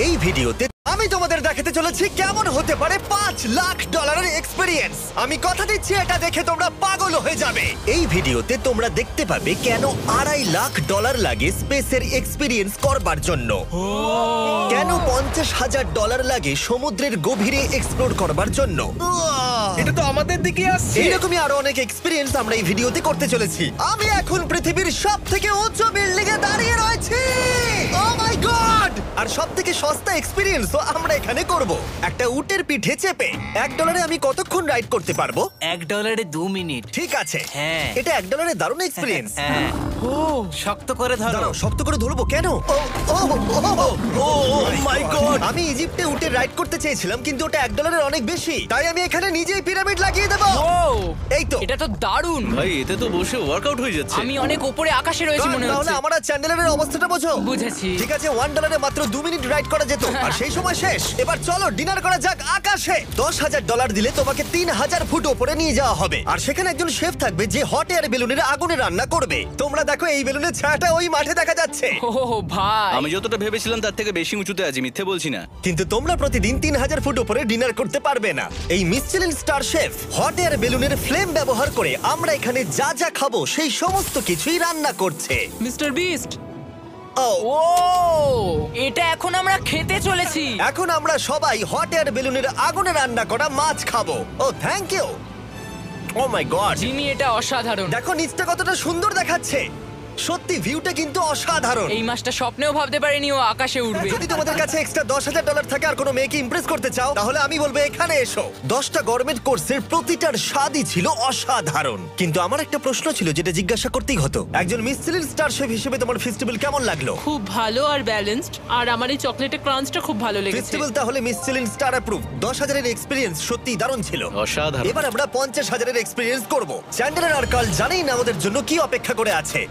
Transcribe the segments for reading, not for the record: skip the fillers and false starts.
এই ভিডিওতে আমি তোমাদের দেখাতে চলেছি কেমন হতে পারে $5 লাখ এক্সপেরিয়েন্স। আমি কথা দিচ্ছি এটা দেখে তোমরা পাগল হয়ে যাবে। এই ভিডিওতে তোমরা দেখতে পাবে কেন $2.5 লাখ লাগে স্পেসের এক্সপেরিয়েন্স করবার জন্য, কেন $50,000 লাগে সমুদ্রের গভীরে এক্সপ্লোর করবার জন্য। এটা তো আমাদের দিকে আসছে। এইরকমই আরো অনেক এক্সপেরিয়েন্স আমরা এই ভিডিওতে করতে চলেছি। আমি এখন পৃথিবীর সবথেকে উঁচু বিল্ডিং এ দাঁড়িয়ে রয়েছি। ও মাই গড! আর সবথেকে সস্তা এক্সপেরিয়েন্সও আমরা এখানে করব। একটা উটের পিঠে চেপে $1 আমি কতক্ষণ রাইড করতে পারবো? $1 2 মিনিট। ঠিক আছে, হ্যাঁ। এটা $1 দারুণ এক্সপেরিয়েন্স। হ্যাঁ। ও শক্ত করে ধরো। দাঁড়াও, শক্ত করে ধরবো কেন? ও মাই গড! আমি ইজিপ্টে উটে রাইড করতে চেয়েছিলাম, কিন্তু ওটা $1 অনেক বেশি, তাই আমি এখানে নিজেই পিরামিড লাগিয়ে দেবো। এই তো। এটা তো দারুণ। ভাই এতে তো বসে ওয়ার্কআউট হয়ে যাচ্ছে। আমি অনেক উপরে আকাশে রয়েছি মনে তাহলে হচ্ছে। আমার আর চ্যান্ডেলের অবস্থাটা বোঝো। বুঝেছি। ঠিক আছে, $1 মাত্র 2 মিনিট রাইড করা যেত, আর সেই সময় শেষ। এবার চলো ডিনার করা যাক আকাশে। $10,000 দিলে তোমাকে 3000 ফুট উপরে নিয়ে যাওয়া হবে, আর সেখানে একজন শেফ থাকবে যে হট এয়ার বেলুনের আগুনে রান্না করবে। তোমরা দেখো এই বেলুনের ছায়াটা ওই মাঠে দেখা যাচ্ছে। ও ভাই, আমি যতটা ভেবেছিলাম তার থেকে বেশি উঁচুতে আছি, মিথ্যে বলছি না। কিন্তু তোমরা প্রতিদিন 3000 ফুট উপরে ডিনার করতে পারবে না। এই Michelin star chef hot air বেলুনের ফ্লেম ব্যবহার করে আমরা এখানে যা যা খাবো সেই সমস্ত কিছুই রান্না করছে। Mister beast. ও ও এটা এখন আমরা খেতে চলেছি। এখন আমরা সবাই হট এয়ার বেলুনের আগুনে রান্না করা মাছ খাবো। Oh thank you. Oh my god, Jimmy এটা অসাধারণ। দেখো নিচটা কতটা সুন্দর দেখাচ্ছে। সত্যি ভিউটা কিন্তু অসাধারণ। এই মাসটা স্বপ্নেও ভাবতে পারিনি ও আকাশে উঠবে। যদি তোমাদের কাছে এক্সট্রা $10,000 থাকে আর কোনো মেয়েকে ইমপ্রেস করতে চাও, তাহলে আমি বলবো এখানে এসো। 10টা গভর্নমেন্ট কোর্সের প্রতিটার স্বাদই ছিল অসাধারণ। কিন্তু আমার একটা প্রশ্ন ছিল যেটা জিজ্ঞাসা করতেই হতো, একজন মিচেলিন স্টার শেফ হিসেবে তোমার ফেস্টিভ্যাল কেমন লাগলো? খুব ভালো আর ব্যালেন্সড, আর আমার এই চকলেটের ক্রাঞ্চটা খুব ভালো লেগেছে। ফেস্টিভ্যাল তাহলে মিচেলিন স্টার অ্যাপ্রুভ। 10,000 এক্সপেরিয়েন্স সত্যিই দারুণ ছিল। অসাধারণ। এবার আমরা 50,000 এক্সপেরিয়েন্স করব। চ্যান্ডেলার আর কার্ল জানেই না আমাদের জন্য কি অপেক্ষা করে আছে।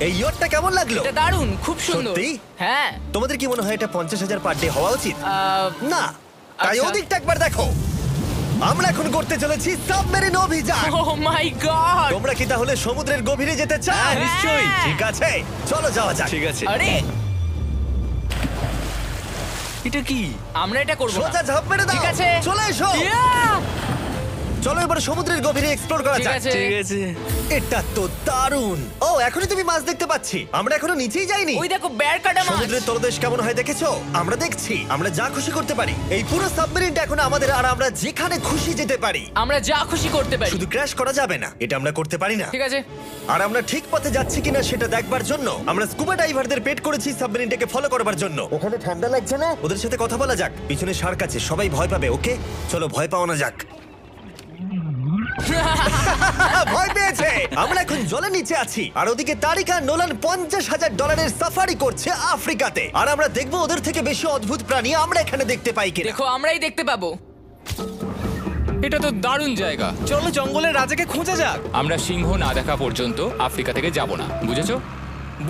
এই ইয়ারটা কেমন লাগলো? এটা দারুণ, খুব সুন্দর। সত্যি? হ্যাঁ। তোমাদের কি মনে হয় এটা 50,000 পার ডে হওয়া উচিত? না, তাই আচ্ছা। ওদিকটা একবার দেখো। আমরা এখন করতে চলেছি সাবমেরিন অভিযান। ও মাই গড। তোমরা কি তাহলে সমুদ্রের গভীরে যেতে চাও? হ্যাঁ, নিশ্চয়ই। ঠিক আছে, চলো যাওয়া যাক। ঠিক আছে। আরে এটা কি? আমরা এটা করব না। সোজা ঝাঁপ মেরে দাও। ঠিক আছে। চলে এসো। ইয়া! চলো এবার সমুদ্রের গভীরে এক্সপ্লোর করা ঠিক যাক। আছে। ঠিক আছে। এটা তো দারুণ। ও এখনই তুমি মাছ দেখতে পাচ্ছি, আমরা এখনো নিচেই যাইনি। ওই দেখো বের কাটা মাছ। সমুদ্রের তলদেশ কেমন হয় দেখেছো? আমরা দেখছি, আমরা যা খুশি করতে পারি। এই পুরো সাবমেরিনটা এখন আমাদের, আর আমরা যেখানে খুশি যেতে পারি। আমরা যা খুশি করতে পারি। শুধু ক্র্যাশ করা যাবে না, এটা আমরা করতে পারি না। ঠিক আছে। আর আমরা ঠিক পথে যাচ্ছি কিনা সেটা দেখবার জন্য আমরা স্কুবা ডাইভারদের পেড করেছি সাবমেরিনটাকে ফলো করবার জন্য। ওখানে ঠান্ডা লাগছে না? ওদের সাথে কথা বলা যাক। পিছনে শার্ক আছে, সবাই ভয় পাবে। ওকে চলো ভয় পাওয়া না যাক। ভয় পেয়েছে। আমরা এখন জলের নিচে আছি, আর ওদিকে তারিকা নোলান $50,000 সাফারি করছে আফ্রিকাতে। আর আমরা দেখবো ওদের থেকে বেশি অদ্ভুত প্রাণী আমরা এখানে দেখতে পাই কিনা। দেখো আমরাই দেখতে পাবো। এটা তো দারুণ জায়গা। চলো জঙ্গলের রাজাকে খোঁজা যাক। আমরা সিংহ না দেখা পর্যন্ত আফ্রিকা থেকে যাব না, বুঝেছো?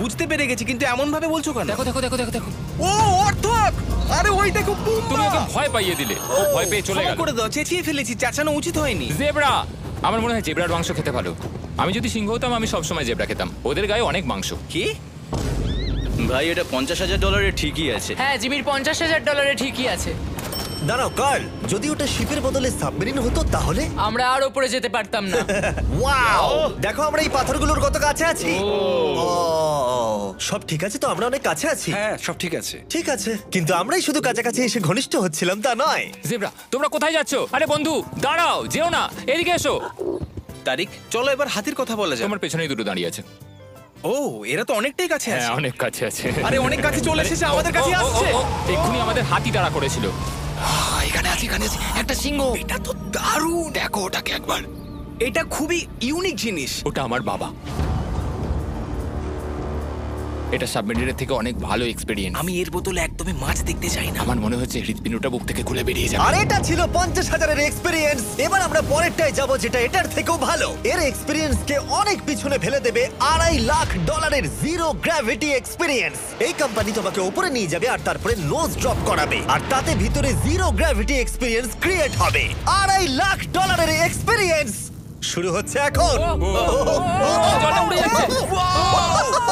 বুঝতে পেরে গেছি, কিন্তু এমন ভাবে বলছো কেন? দেখো দেখো দেখো দেখো দেখো, ও অর্থক! আরে ওই দেখো তুমি ওকে ভয় পাইয়ে দিলে, ও ভয় পেয়ে চলে ক্ষমা গেল। করে দাও, চেঁচিয়ে ফেলেছি, চাচানো উচিত হয়নি। জেব্রা, আমার মনে হয় জেব্রার মাংস খেতে ভালো। আমি যদি সিংহ হতাম আমি সবসময় জেব্রা খেতাম, ওদের গায়ে অনেক মাংস। কি? ভাই এটা $50,000 ঠিকই আছে। হ্যাঁ, জিমির $50,000 ঠিকই আছে। দাঁড়াও কার্ল, যদি ওটা শিপের বদলে সাবমেরিন হতো তাহলে? আমরা আর উপরে যেতে পারতাম না। ওয়াও, দেখো আমরা এই পাথরগুলোর কত কাছে আছি। ও, সব ঠিক আছে তো? আমরা অনেক কাছে আছি। হ্যাঁ সব ঠিক আছে। ঠিক আছে, কিন্তু আমরাই শুধু কাছাকাছি এসে ঘনিষ্ঠ হচ্ছিলাম তা নয়। জেব্রা, তোমরা কোথায় যাচ্ছো? আরে বন্ধু দাঁড়াও, যেও না, এদিকে এসো। তারিক চলো এবার হাতির কথা বলা যাক। তোমার পেছনেই দুটো দাঁড়িয়ে আছে। ও এরা তো অনেকটাই কাছে আছে। হ্যাঁ অনেক কাছে আছে। আরে অনেক কাছে চলে এসেছে, আমাদের কাছে আসছে। এক্ষুনি আমাদের হাতি তাড়া করেছিল। এখানে আছে একটা সিংহ। এটা তো দারুণ। দেখো ওটাকে একবার। এটা খুবই ইউনিক জিনিস। ওটা আমার বাবা। এটা সাবমেরিনের থেকে অনেক ভালো এক্সপেরিয়েন্স। আমি এর বোতলে একদমই মাছ দেখতে চাই না। আমার মনে হচ্ছে হৃৎপিণ্ডটা বুক থেকে খুলে বেরিয়ে যাবে। আর এটা ছিল 50,000 এক্সপেরিয়েন্স। এবার আমরা পরেরটায় যাব যেটা এটার থেকেও ভালো। এর এক্সপেরিয়েন্স কে অনেক পিছনে ফেলে দেবে। $2.5 লাখ জিরো গ্র্যাভিটি এক্সপেরিয়েন্স। এই কোম্পানি তোমাকে উপরে নিয়ে যাবে আর তারপরে নোজ ড্রপ করাবে, আর তাতে ভিতরে জিরো গ্র্যাভিটি এক্সপেরিয়েন্স ক্রিয়েট হবে। $2.5 লাখ এক্সপেরিয়েন্স শুরু হচ্ছে এখন। জলে উড়ে যাচ্ছে।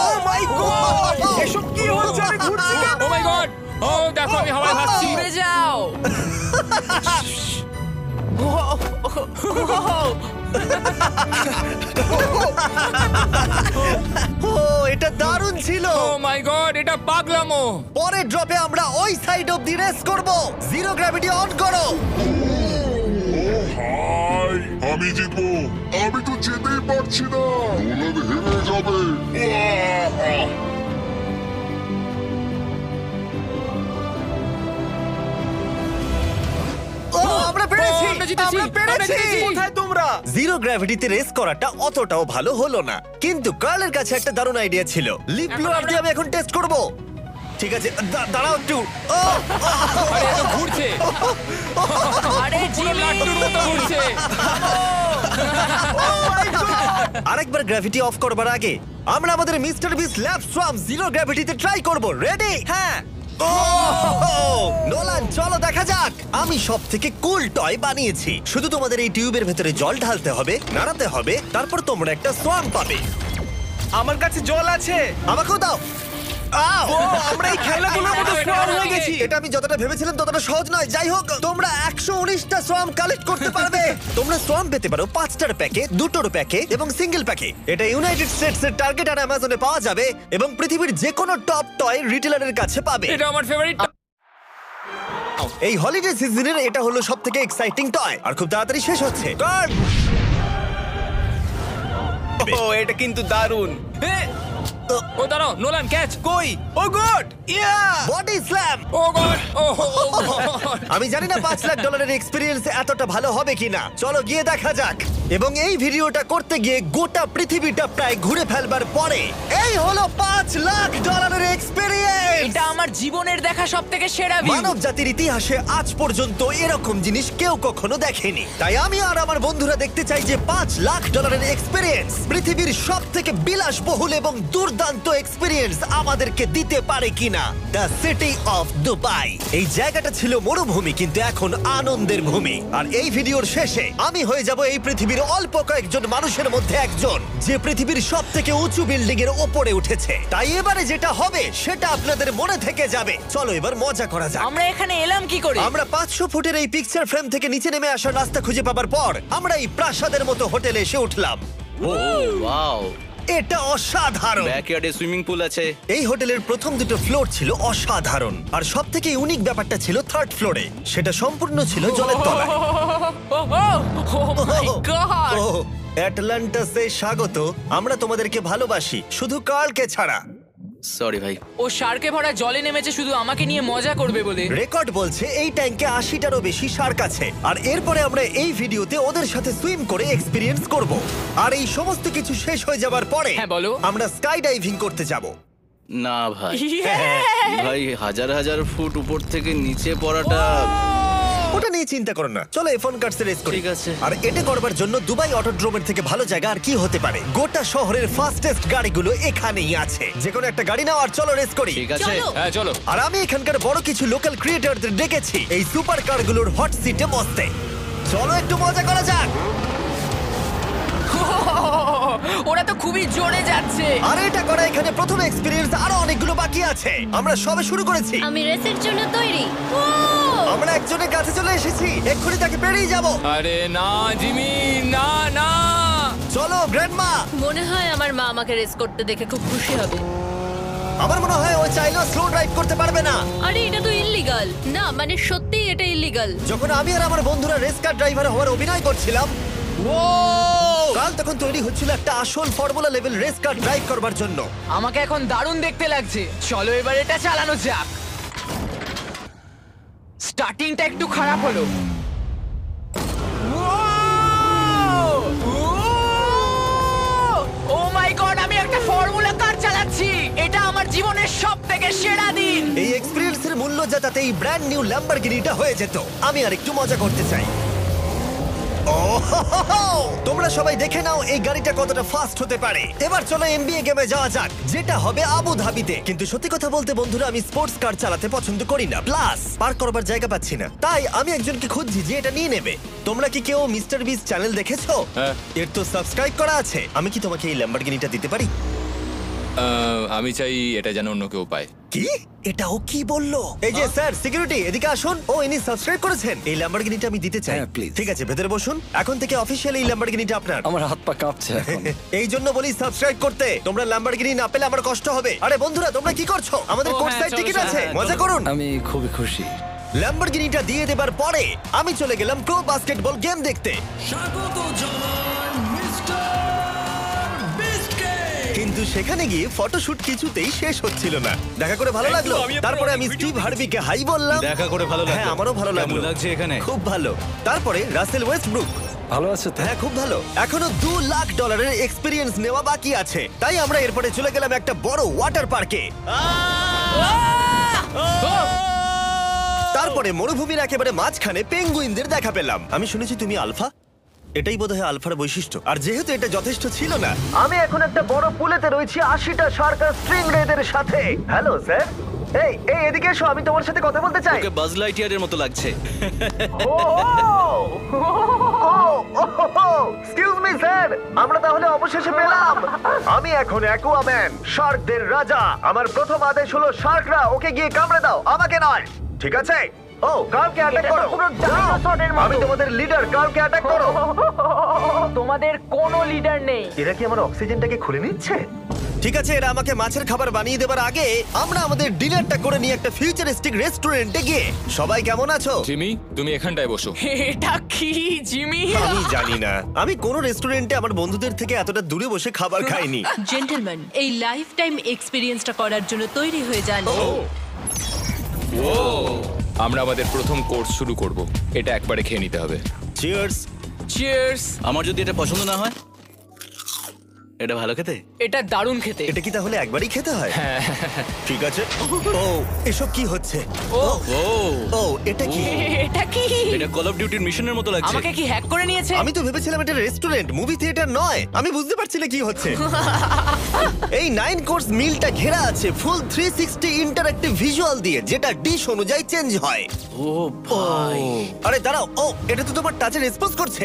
ও মাই গড, এসব কি হচ্ছে? আমি ঘুরছি কেন? ও মাই গড, ও দেখো আমি হাওয়ায় ভাসছি। উড়ে যাও। ও এটা দারুণ ছিল। ও মাই গড, এটা পাগলামো। পরের ড্রপে আমরা ওই সাইড অফ দি রেস করব। জিরো গ্র্যাভিটি অন করো। হাই আমি জিতবো। আমি তো যেতেই পারছি না, নোলান হেরে যাবে। আহ! ও আমরা পেরেছি, ও, আমরা জিতেছি, আমরা পেরেছি। আমরা জিতেছি। কোথায় তোমরা? জিরো গ্র্যাভিটিতে রেস করাটা অতটাও ভালো হলো না, কিন্তু কার্লের কাছে একটা দারুণ আইডিয়া ছিল। লিপ ব্লোয়ার দিয়ে আমি এখন টেস্ট করব। ঠিক আছে, দাঁড়াও একটু। ও, আরে এত ঘুরছে, আরে পুরো জিমি, লাট্টুর মতো ঘুরছে। আরেকবার গ্র্যাভিটি অফ করবার আগে আমরা আমাদের মিস্টার বিস ল্যাব সোয়াম জিরো গ্র্যাভিটিতে ট্রাই করব। রেডি? হ্যাঁ। নোলান চলো দেখা যাক। আমি সব থেকে কুল টয় বানিয়েছি। শুধু তোমাদের এই টিউবের ভেতরে জল ঢালতে হবে, নাড়াতে হবে, তারপর তোমরা একটা সোয়াম পাবে। আমার কাছে জল আছে। আমাকেও দাও। আও! আমরা এই খেলাগুলোর মধ্যে স্ট্রং হয়ে গেছি। এটা আমি যতটা ভেবেছিলাম ততটা সহজ নয়। যাই হোক, তোমরা 119টা সোয়াম কালেক্ট করতে পারবে। তোমরা সোয়াম পেতে পারো 5টার প্যাকে, 2টোর প্যাকে এবং সিঙ্গেল প্যাকে। এটা ইউনাইটেড স্টেটস এর টার্গেট আর অ্যামাজনে পাওয়া যাবে এবং পৃথিবীর যে কোনো টপ টয় রিটেলারের কাছে পাবে। এটা আমার ফেভারিট। এই হলিডে সিজনের এটা হলো সবথেকে এক্সাইটিং টয় আর খুব তাড়াতাড়ি শেষ হচ্ছে। কার্ড! ও এটা কিন্তু দারুণ। ও দাঁড়াও, নোলান ক্যাচ। কই? Oh god! Yeah! Body slam! Oh god, oh god. আমি জানি না $5 লাখ এক্সপিরিয়েন্স এতটা ভালো হবে কিনা। চলো গিয়ে দেখা যাক। এবং এই ভিডিওটা করতে গিয়ে গোটা পৃথিবীটা প্রায় ঘুরে ফেলবার পরে এই হলো $5 লাখ এক্সপিরিয়েন্স। এটা আমার জীবনের দেখা সবথেকে সেরা ভিউ। মানব জাতির ইতিহাসে আজ পর্যন্ত এরকম জিনিস কেউ কখনো দেখেনি। তাই আমি আর আমার বন্ধুরা দেখতে চাই যে $5 লাখ এক্সপিরিয়েন্স পৃথিবীর সব থেকে বিলাসবহুল এবং দুর্দান্ত এক্সপিরিয়েন্স আমাদেরকে দিতে পারে কিনা। The city of Dubai. এই জায়গাটা ছিল মরুভূমি, কিন্তু এখন আনন্দের ভূমি। আর এই ভিডিওর শেষে আমি হয়ে যাব এই পৃথিবীর অল্প কয়েকজন মানুষের মধ্যে একজন, যে পৃথিবীর সব থেকে উঁচু বিল্ডিং এর ওপরে উঠেছে। তাই এবারে যেটা হবে সেটা আপনাদের মনে থেকে যাবে। চলো এবার মজা করা যাক। আমরা এখানে এলাম কি করে? আমরা 500 ফুটের এই পিকচার ফ্রেম থেকে নিচে নেমে আসার রাস্তা খুঁজে পাবার পর আমরা এই প্রাসাদের মতো হোটেলে এসে উঠলাম। ও ওয়াও, এটা অসাধারণ। ব্যাকইয়ার্ডে সুইমিং পুল আছে। এই হোটেলের প্রথম দুটো ফ্লোর ছিল অসাধারণ, আর সব থেকে ইউনিক ব্যাপারটা ছিল থার্ড ফ্লোরে। সেটা সম্পূর্ণ ছিল জলের তলায়। ও মাই গড! ওহ, অ্যাটলান্টাসে স্বাগত। আমরা তোমাদেরকে ভালোবাসি, শুধু কার্লকে ছাড়া। সরি ভাই। ও শার্কে ভরা জলে নেমেছে শুধু আমাকে নিয়ে মজা করবে বলে। রেকর্ড বলছে এই ট্যাঙ্কে 80টারও বেশি শার্ক আছে। আর এরপরে আমরা এই ভিডিওতে ওদের সাথে সুইম করে এক্সপিরিয়েন্স করব। আর এই সমস্ত কিছু শেষ হয়ে যাবার পরে হ্যাঁ, বলো। আমরা স্কাই ডাইভিং করতে যাব। না ভাই, হ্যাঁ, ভাই হাজার হাজার ফুট উপর থেকে নিচে পড়াটা। ওটা নিয়ে চিন্তা করো না, চলো F1 কার্স রেস করি। ঠিক আছে। আর এটা করবার জন্য দুবাই অটোড্রোমের থেকে ভালো জায়গা আর কি হতে পারে। গোটা শহরের ফাস্টেস্ট গাড়িগুলো এখানেই আছে। যে কোনো একটা গাড়ি নাও আর চলো রেস করি। ঠিক আছে। হ্যাঁ চলো। আর আমি এখানকার বড় কিছু লোকাল ক্রিয়েটরদের ডেকেছি এই সুপার কারগুলোর হট সিটে বসতে। চলো একটু মজা করা যাক। ওরা তো খুবই জোরে যাচ্ছে। আর এটা করা এখানে প্রথম এক্সপিরিয়েন্স, আরো অনেকগুলো বাকি আছে। আমরা সবে শুরু করেছি। আমি রেসের জন্য তৈরি। আমরা একজনের কাছে চলে এসেছি, এক্ষুনি তাকে পেরিয়ে যাব। আরে না জিমি, না না। চলো গ্র্যান্ডমা। মনে হয় আমার মা আমাকে রেস করতে দেখে খুব খুশি হবে। আমার মনে হয় ও চাইলেও স্লো ড্রাইভ করতে পারবে না। আরে এটা তো ইল্লিগাল। না মানে সত্যিই এটা ইল্লিগাল। যখন আমি আর আমার বন্ধুরা রেস কার ড্রাইভার হওয়ার অভিনয় করছিলাম, কাল তখন তৈরি হচ্ছিল একটা আসল formula level race car drive করবার জন্য। আমাকে এখন দারুণ দেখতে লাগছে। চলো এবার এটা চালানো যাক। স্টার্টিংটা একটু খারাপ হলো। ও মাই গড, আমি একটা ফর্মুলা কার চালাচ্ছি। এটা আমার জীবনের সবথেকে সেরা দিন। এই এক্সপেরিয়েন্সের মূল্য যা, তাতে এই ব্র্যান্ড নিউ ল্যাম্বরগিনিটা হয়ে যেত। আমি আর একটু মজা করতে চাই। তোমরা সবাই দেখে নাও এই গাড়িটা কতটা ফাস্ট হতে পারে। এবার চলো NBA গেমে যাওয়া যাক, যেটা হবে আবু ধাবিতে। কিন্তু সত্যি কথা বলতে বন্ধুরা, আমি স্পোর্টস কার চালাতে পছন্দ করি না, প্লাস পার্ক করবার জায়গা পাচ্ছি না। তাই আমি একজনকে খুঁজছি যে এটা নিয়ে নেবে। তোমরা কি কেউ মিস্টার বিস চ্যানেল দেখেছো? হ্যাঁ। এর তো সাবস্ক্রাইব করা আছে। আমি কি তোমাকে এই ল্যাম্বরগিনিটা দিতে পারি? আমি চাই এটা যেন অন্য কেউ পায়। কি এটা ও কি বললো? এই যে স্যার সিকিউরিটি এদিকে আসুন। ও ইনি সাবস্ক্রাইব করেছেন। এই ল্যাম্বরগিনিটা আমি দিতে চাই। হ্যাঁ, please. ঠিক আছে, ভেতরে বসুন। এখন থেকে অফিশিয়ালি এই ল্যাম্বরগিনিটা আপনার। আমার হাত পা কাঁপছে এখন। এই জন্য বলি সাবস্ক্রাইব করতে। তোমরা ল্যাম্বরগিনি না পেলে আমার কষ্ট হবে। আরে বন্ধুরা, তোমরা কি করছো? আমাদের ও, কোর্স হ্যাঁ, সাইড চলো, টিকিট চলো, আছে, হ্যাঁ, মজা চলো। করুন। আমি খুবই খুশি। ল্যাম্বরগিনিটা দিয়ে দেবার পরে আমি চলে গেলাম প্রো বাস্কেটবল গেম দেখতে। কিন্তু সেখানে গিয়ে ফটোশুট কিছুতেই শেষ হচ্ছিল না। দেখা করে ভালো লাগলো। তারপরে আমি স্টিভ হার্বিকে হাই বললাম। দেখা করে ভালো লাগলো। হ্যাঁ, আমারও ভালো লাগলো। কেমন লাগছে এখানে? খুব ভালো। তারপরে রাসেল ওয়েস্টব্রুক। ভালো আছে তো? হ্যাঁ, খুব ভালো। এখনো $2 লাখ এক্সপিরিয়েন্স নেওয়া বাকি আছে। তাই আমরা এরপরে চলে গেলাম একটা বড় ওয়াটার পার্কে। তারপরে মরুভূমির একেবারে মাঝখানে পেঙ্গুইনদের দেখা পেলাম। আমি শুনেছি তুমি আলফা। এটাই বোধহয় আলফার বৈশিষ্ট্য। আর যেহেতু এটা যথেষ্ট ছিল না, আমি এখন একটা বড় পুলেতে রয়েছি 80টা শার্ক আর স্ট্রিং রেদের সাথে। Hello sir. এই এই এদিকে এসো, আমি তোমার সাথে কথা বলতে চাই। ওকে বাজ লাইটইয়ারের মতো লাগছে। এক্সকিউজ মি স্যার, আমরা তাহলে অবশেষে পেলাম। আমি এখন অ্যাকুয়াম্যান, শার্কদের রাজা। আমার প্রথম আদেশ হলো শার্করা ওকে গিয়ে কামড়ে দাও, আমাকে নয়। ঠিক আছে? ও, কার্লকে অ্যাটাক করো। আমি তোমাদের লিডার, কার্লকে অ্যাটাক করো। তোমাদের কোনো লিডার নেই। এরা কি আমার অক্সিজেনটাকে খুলে নিচ্ছে? ঠিক আছে, এরা আমাকে মাছের খাবার বানিয়ে দেবার আগে আমরা আমাদের ডিনারটা করে নিয়ে একটা ফিউচারিস্টিক রেস্টুরেন্টে গিয়ে। সবাই কেমন আছো? জিমি, তুমি এখানটায় বসো। এটা কি জিমি? আমি জানি না, আমি কোন রেস্টুরেন্টে আমার বন্ধুদের থেকে এতটা দূরে বসে খাবার খাইনি। জেন্টলম্যান, এই লাইফ টাইম এক্সপিরিয়েন্সটা করার জন্য তৈরি হয়ে যান। আমরা আমাদের প্রথম কোর্স শুরু করব। এটা একবারে খেয়ে নিতে হবে। চিয়ার্স। চিয়ার্স। আমার যদি এটা পছন্দ না হয়? এটা ভালো খেতে? এটা দারুণ খেতে। এটা কি তাহলে একবারই খেতে হয়? ঠিক আছে। ও, এসব কি হচ্ছে? ও ও ও, এটা কি? এটা কি? এটা কল অফ ডিউটির মিশনের মতো লাগছে। আমাকে কি হ্যাক করে নিয়েছে? আমি তো ভেবেছিলাম এটা রেস্টুরেন্ট, মুভি থিয়েটার নয়। আমি বুঝতে পারছি না কি হচ্ছে। এই 9 কোর্স মিলটা ঘেরা আছে ফুল 360 ইন্টারঅ্যাক্টিভ ভিজুয়াল দিয়ে, যেটা ডিশ অনুযায়ী চেঞ্জ হয়। ও ভাই, আরে দাঁড়াও, ও এটা তো তোমার টাচে রেসপন্স করছে।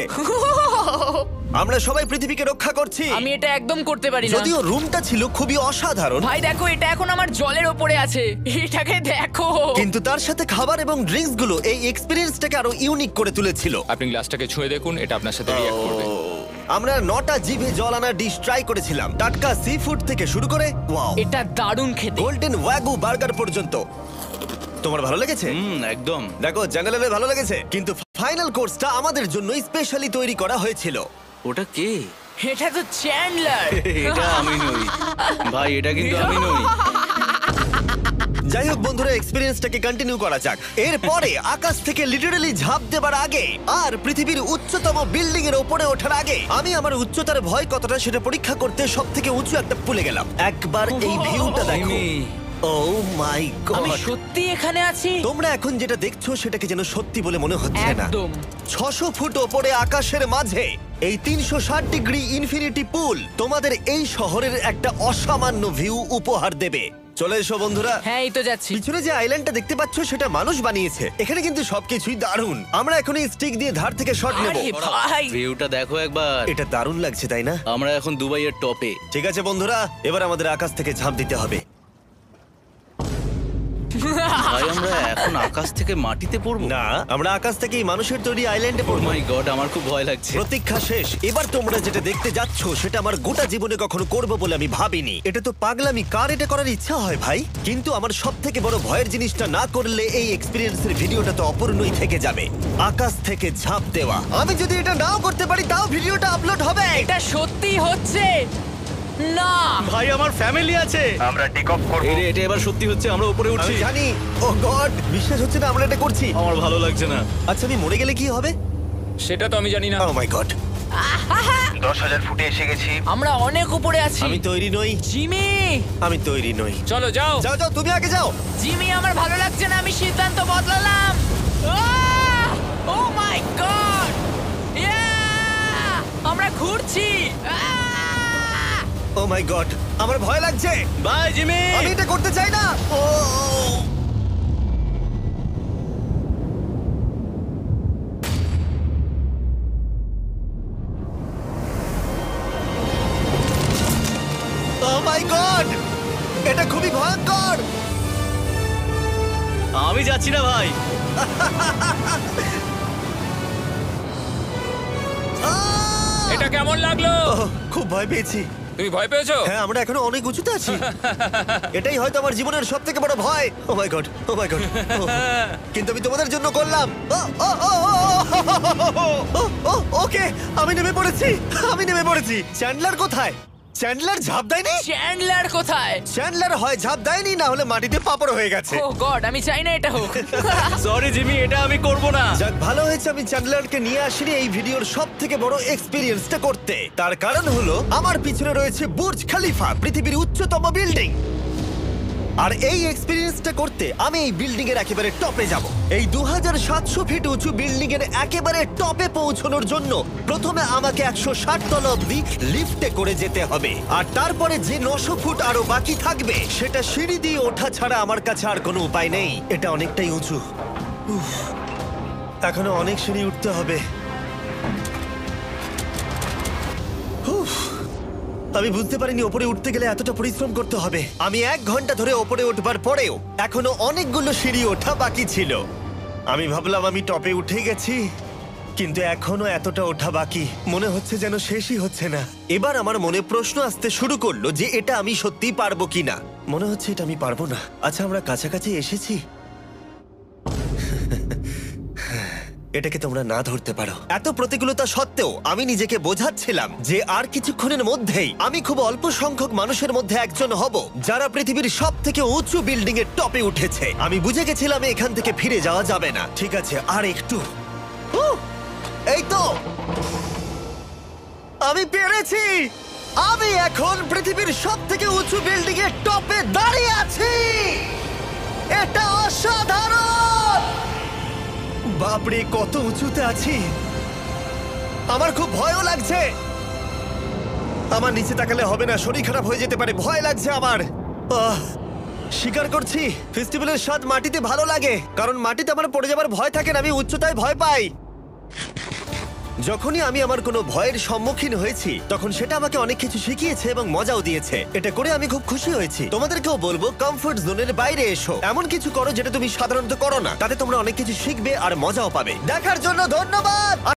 আমরা সবাই পৃথিবীকে রক্ষা করছি। আমি এটা একদম করতে পারি না। যদিও রুমটা ছিল খুবই অসাধারণ, ভাই দেখো, এটা এখন আমার জলের ওপরে আছে। এটাকে দেখো। কিন্তু তার সাথে খাবার এবং ড্রিঙ্কস গুলো এই এক্সপেরিয়েন্সটাকে আরো ইউনিক করে তুলেছিল। আপনি গ্লাসটাকে ছুঁয়ে দেখুন, এটা আপনার সাথে রিঅ্যাক্ট করবে। আমরা 9টা জিভে জল আনা ডিশ ট্রাই করেছিলাম, টাটকা সি ফুড থেকে শুরু করে ওয়াও, এটা দারুণ খেতে। গোল্ডেন ওয়াগু বার্গার পর্যন্ত। তোমার ভালো লেগেছে? একদম। দেখো, জেনারেলের ভালো লেগেছে, কিন্তু ফাইনাল কোর্সটা আমাদের জন্য স্পেশালি তৈরি করা হয়েছিল। ওটা কে? এটা তো চ্যান্ডলার। এটা আমি নই ভাই, এটা কিন্তু আমি নই। যাই হোক বন্ধুরা, এক্সপেরিয়েন্সটাকে কন্টিনিউ করা যাক। এরপরে আকাশ থেকে লিটারালি ঝাঁপ দেবার আগে আর পৃথিবীর উচ্চতম বিল্ডিং এর উপরে ওঠার আগে আমি আমার উচ্চতার ভয় কতটা সেটা পরীক্ষা করতে সব থেকে উঁচু একটা পুলে গেলাম। একবার এই ভিউটা দেখো। ও মাই আমি গড, সত্যি এখানে আছি। তোমরা এখন যেটা দেখছো সেটাকে যেন সত্যি বলে মনে হচ্ছে না। একদম। 600 ফুট ওপরে আকাশের মাঝে এই 360 ডিগ্রি ইনফিনিটি পুল তোমাদের এই শহরের একটা অসামান্য ভিউ উপহার দেবে। চলে এসো বন্ধুরা। হ্যাঁ, এই তো যাচ্ছি। পিছনে যে আইল্যান্ডটা দেখতে পাচ্ছ সেটা মানুষ বানিয়েছে। এখানে কিন্তু সবকিছুই দারুণ। আমরা এখন এই স্টিক দিয়ে ধার থেকে শট নেব। আরে ভাই, ভিউটা দেখো একবার। এটা দারুণ লাগছে, তাই না? আমরা এখন দুবাইয়ের টপে। ঠিক আছে বন্ধুরা, এবার আমাদের আকাশ থেকে ঝাঁপ দিতে হবে। ভাই, আমরা এখন আকাশ থেকে মাটিতে পড়বো? না, আমরা আকাশ থেকে এই মানুষের তৈরি আইল্যান্ডে ও পড়বো। মাই গড, আমার খুব ভয় লাগছে। প্রতীক্ষা শেষ। এবার তোমরা যেটা দেখতে যাচ্ছ সেটা আমার গোটা জীবনে কখনো করবো বলে আমি ভাবিনি। এটা তো পাগলামি, কার এটা করার ইচ্ছা হয় ভাই? কিন্তু আমার সব থেকে বড় ভয়ের জিনিসটা না করলে এই এক্সপিরিয়েন্সের ভিডিওটা তো অপূর্ণই থেকে যাবে। আকাশ থেকে ঝাঁপ দেওয়া। আমি যদি এটা নাও করতে পারি তাও ভিডিওটা আপলোড হবে। এটা সত্যি হচ্ছে না। ভাই, আমার ফ্যামিলি আছে। আমরা টেক অফ করব। এটা এবার সত্যি হচ্ছে, আমরা উপরে উঠছি। আমি জানি। ও গড, বিশ্বাস হচ্ছে না আমরা এটা করছি। আমার ভালো লাগছে না। আচ্ছা, আমি মরে গেলে কি হবে? সেটা তো আমি জানি না। ও মাই গড, 10,000 ফুটে এসে গেছি। আমরা অনেক উপরে আছি। আমি তৈরি নই। জিমি, আমি তৈরি নই। চলো যাও। যাও যাও, তুমি আগে যাও। জিমি, আমার ভালো লাগছে না। আমি সিদ্ধান্ত বদলালাম। ও মাই গড, আমরা ঘুরছি। ও মাই গড, আমার ভয় লাগছে। Bye Jimmy. আমি এটা করতে চাই না। ও মাই গড, এটা খুবই ভয়ঙ্কর। পাচ্ছি না ভাই। এটা কেমন লাগলো? ওহ, খুব ভয় পেয়েছি। তুমি ভয় পেয়েছো? হ্যাঁ, আমরা এখনো অনেক উঁচুতে আছি। এটাই হয়তো আমার জীবনের সব থেকে বড় ভয়। ও my god, O my god. কিন্তু আমি তোমাদের জন্য করলাম। ওকে, আমি নেমে পড়েছি। চ্যান্ডলার কোথায়? চ্যান্ডলার ঝাঁপ দেয়নি? চ্যান্ডলার কোথায়? চ্যান্ডলার হয় ঝাঁপ দেয়নি, না হলে মাটিতে পাপড় হয়ে গেছে। ও গড, আমি চাই না এটা হোক। সরি জিমি, এটা আমি করব না। যাক, ভালো হয়েছে আমি চ্যান্ডলারকে নিয়ে আসিনি এই ভিডিওর সব থেকে বড় এক্সপিরিয়েন্সটা করতে। তার কারণ হলো আমার পিছনে রয়েছে বুর্জ খলিফা, পৃথিবীর উচ্চতম বিল্ডিং। আর এই এক্সপিরিয়েন্সটা করতে আমি এই বিল্ডিং এর একেবারে টপে যাব। এই 2700 ফিট উঁচু বিল্ডিং এর একেবারে টপে পৌঁছানোর জন্য প্রথমে আমাকে 160 তলা অব্দি লিফটে করে যেতে হবে, আর তারপরে যে 900 ফুট আরো বাকি থাকবে সেটা সিঁড়ি দিয়ে ওঠা ছাড়া আমার কাছে আর কোনো উপায় নেই। এটা অনেকটাই উঁচু। উফ, এখনো অনেক সিঁড়ি উঠতে হবে। উফ, আমি বুঝতে পারিনি ওপরে উঠতে গেলে এতটা পরিশ্রম করতে হবে। আমি 1 ঘন্টা ধরে ওপরে উঠবার পরেও এখনো অনেকগুলো সিঁড়ি ওঠা বাকি ছিল। আমি ভাবলাম আমি টপে উঠে গেছি, কিন্তু এখনো এতটা ওঠা বাকি। মনে হচ্ছে যেন শেষই হচ্ছে না। এবার আমার মনে প্রশ্ন আসতে শুরু করলো যে এটা আমি সত্যিই পারবো কিনা। মনে হচ্ছে এটা আমি পারবো না। আচ্ছা, আমরা কাছাকাছি এসেছি। এটাকে তোমরা না ধরতে পারো। এত প্রতিকূলতা সত্ত্বেও আমি নিজেকে বোঝাচ্ছিলাম যে আর কিছুক্ষণের মধ্যেই আমি খুব অল্প সংখ্যক মানুষের মধ্যে একজন হব যারা পৃথিবীর সব থেকে উঁচু বিল্ডিং এর টপে উঠেছে। আমি বুঝে গেছিলাম এখান থেকে ফিরে যাওয়া যাবে না। ঠিক আছে, আর একটু। এই তো, আমি পেরেছি। আমি এখন পৃথিবীর সব থেকে উঁচু বিল্ডিং এর টপে দাঁড়িয়ে আছি। এটা অসাধারণ। বাপরে, কত উঁচুতে আছি। আমার খুব ভয়ও লাগছে। আমার নিচে তাকালে হবে না, শরীর খারাপ হয়ে যেতে পারে। ভয় লাগছে আমার। স্বীকার করছি, ফেস্টিভ্যালের স্বাদ মাটিতে ভালো লাগে, কারণ মাটিতে আমার পড়ে যাবার ভয় থাকে না। আমি উচ্চতায় ভয় পাই। যখনই আমি আমার কোনো ভয়ের সম্মুখীন হয়েছি তখন সেটা আমাকে অনেক কিছু শিখিয়েছে এবং মজাও দিয়েছে। এটা করে আমি খুব খুশি হয়েছি। তোমাদেরকেও বলবো কমফোর্ট জোনের বাইরে এসো, এমন কিছু করো যেটা তুমি সাধারণত করো না। তাতে তোমরা অনেক কিছু শিখবে আর মজাও পাবে। দেখার জন্য ধন্যবাদ।